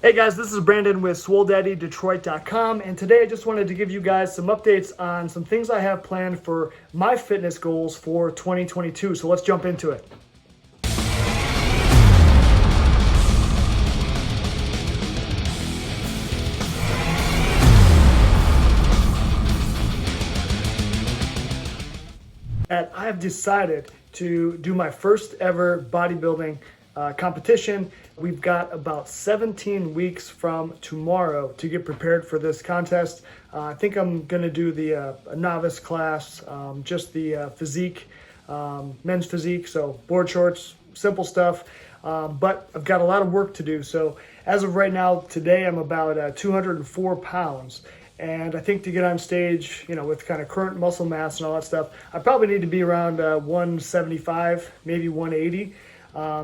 Hey guys, this is Brandon with SwollDaddyDetroit.com, and today I just wanted to give you guys some updates on some things I have planned for my fitness goals for 2022. So let's jump into it. And I have decided to do my first ever bodybuilding competition. We've got about 17 weeks from tomorrow to get prepared for this contest. I think I'm going to do the novice class, just the physique, men's physique, so board shorts, simple stuff. But I've got a lot of work to do. So as of right now, today I'm about 204 pounds. And I think to get on stage, with kind of current muscle mass and all that stuff, I probably need to be around 175, maybe 180.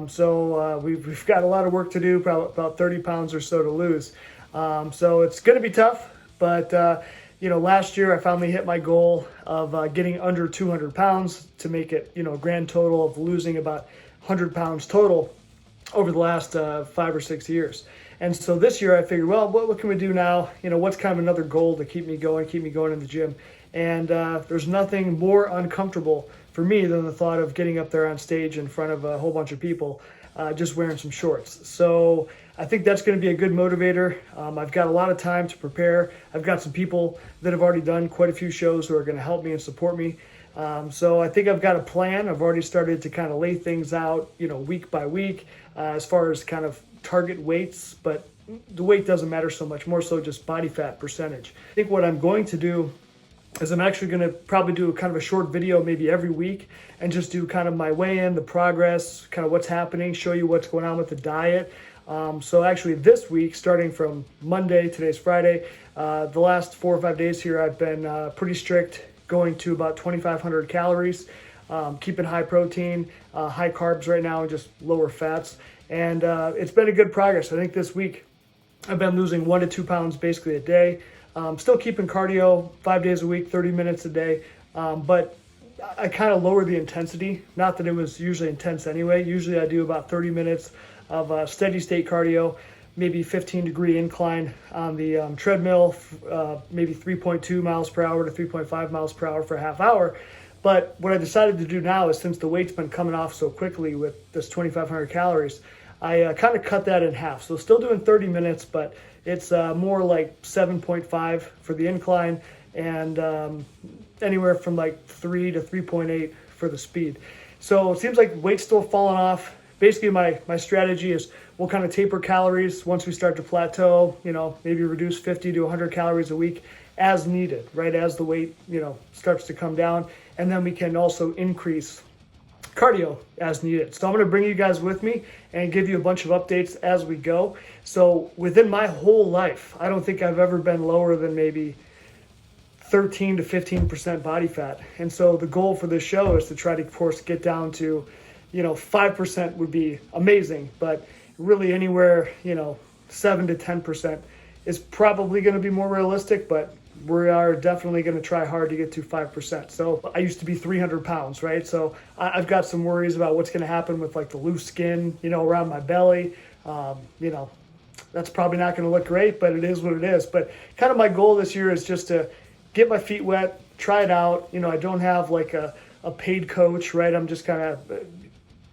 So we've got a lot of work to do, probably about 30 pounds or so to lose. So it's going to be tough, but last year I finally hit my goal of getting under 200 pounds to make it, a grand total of losing about 100 pounds total over the last 5 or 6 years. And so this year I figured, well, what can we do now? What's kind of another goal to keep me going in the gym? And there's nothing more uncomfortable for me than the thought of getting up there on stage in front of a whole bunch of people, just wearing some shorts. So I think that's going to be a good motivator. I've got a lot of time to prepare. I've got some people that have already done quite a few shows who are going to help me and support me. So I think I've got a plan. I've already started to kind of lay things out, week by week, as far as kind of target weights, but the weight doesn't matter so much, more so just body fat percentage. I think what I'm going to do is I'm actually going to probably do kind of a short video maybe every week and just do kind of my weigh-in, the progress, kind of what's happening, show you what's going on with the diet. So actually this week, starting from Monday, today's Friday, the last 4 or 5 days here, I've been pretty strict, going to about 2,500 calories, keeping high protein, high carbs right now, and just lower fats. And it's been a good progress. I think this week I've been losing 1 to 2 pounds basically a day. Still keeping cardio 5 days a week, 30 minutes a day. But I kind of lower the intensity. Not that it was usually intense anyway. Usually I do about 30 minutes of steady state cardio, maybe 15-degree incline on the treadmill, maybe 3.2 miles per hour to 3.5 miles per hour for a half hour. But what I decided to do now is, since the weight's been coming off so quickly with this 2,500 calories, I kind of cut that in half. So still doing 30 minutes, but it's more like 7.5 for the incline and anywhere from like 3 to 3.8 for the speed. So it seems like weight's still falling off. Basically, my strategy is we'll kind of taper calories once we start to plateau, maybe reduce 50 to 100 calories a week as needed, right? As the weight, starts to come down. And then we can also increase cardio as needed. So I'm going to bring you guys with me and give you a bunch of updates as we go. So within my whole life, I don't think I've ever been lower than maybe 13 to 15% body fat. And so the goal for this show is to try to, of course, get down to, 5% would be amazing, but really anywhere, 7 to 10% is probably going to be more realistic, but we are definitely going to try hard to get to 5%. So I used to be 300 pounds, right? So I've got some worries about what's going to happen with like the loose skin, around my belly. That's probably not going to look great, but it is what it is. But kind of my goal this year is just to get my feet wet, try it out. I don't have like a paid coach, right? I'm just kind of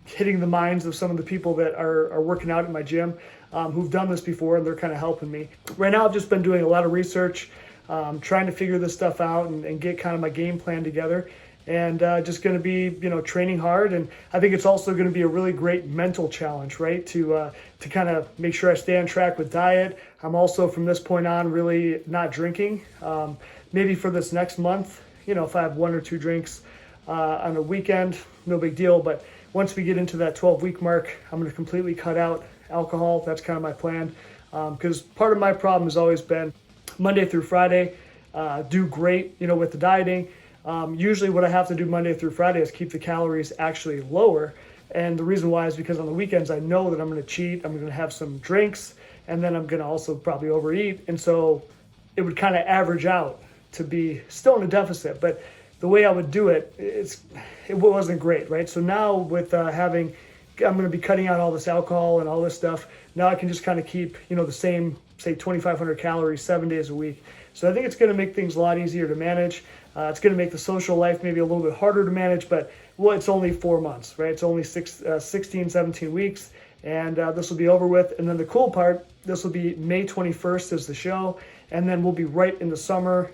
hitting the minds of some of the people that are working out at my gym, who've done this before, and they're kind of helping me. Right now, I've just been doing a lot of research, trying to figure this stuff out and get kind of my game plan together, and just going to be, training hard. And I think it's also going to be a really great mental challenge, right? To kind of make sure I stay on track with diet. I'm also, from this point on, really not drinking. Maybe for this next month, if I have 1 or 2 drinks on a weekend, no big deal. But once we get into that 12-week mark, I'm going to completely cut out alcohol. That's kind of my plan. Because part of my problem has always been Monday through Friday, do great, with the dieting. Usually what I have to do Monday through Friday is keep the calories actually lower. And the reason why is because on the weekends, I know that I'm going to cheat. I'm going to have some drinks, and then I'm going to also probably overeat. And so it would kind of average out to be still in a deficit. But the way I would do it, it wasn't great, right? So now with having, I'm going to be cutting out all this alcohol and all this stuff. Now I can just kind of keep, the same, say 2,500 calories 7 days a week. So I think it's going to make things a lot easier to manage. It's going to make the social life maybe a little bit harder to manage, but well, it's only 4 months, right? It's only 16, 17 weeks, and this will be over with. And then the cool part, this will be May 21st is the show, and then we'll be right in the summer,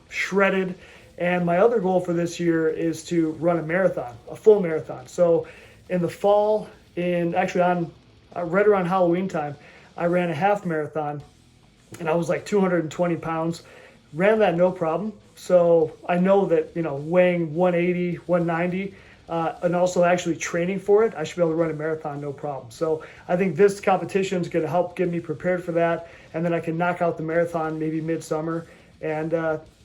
shredded. And my other goal for this year is to run a marathon, a full marathon. So in the fall, right around Halloween time, I ran a half marathon, and I was like 220 pounds. Ran that no problem. So I know that, weighing 180, 190, and also actually training for it, I should be able to run a marathon no problem. So I think this competition is going to help get me prepared for that. And then I can knock out the marathon maybe midsummer. And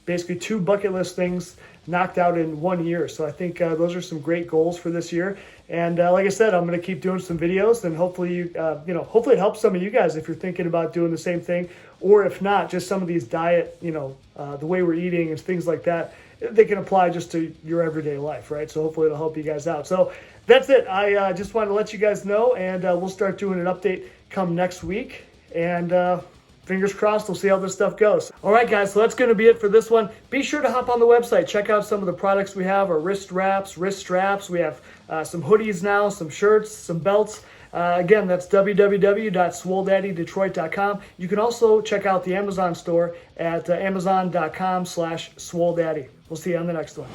basically 2 bucket list things knocked out in 1 year. So I think those are some great goals for this year. And like I said, I'm going to keep doing some videos, and hopefully, hopefully it helps some of you guys if you're thinking about doing the same thing, or if not, just some of these diet, the way we're eating and things like that, they can apply just to your everyday life, right? So hopefully it'll help you guys out. So that's it. I just wanted to let you guys know, and we'll start doing an update come next week. And fingers crossed, we'll see how this stuff goes. All right, guys, so that's going to be it for this one. Be sure to hop on the website. Check out some of the products we have, our wrist wraps, wrist straps. We have some hoodies now, some shirts, some belts. Again, that's www.swolldaddydetroit.com. You can also check out the Amazon store at amazon.com/swolldaddy. We'll see you on the next one.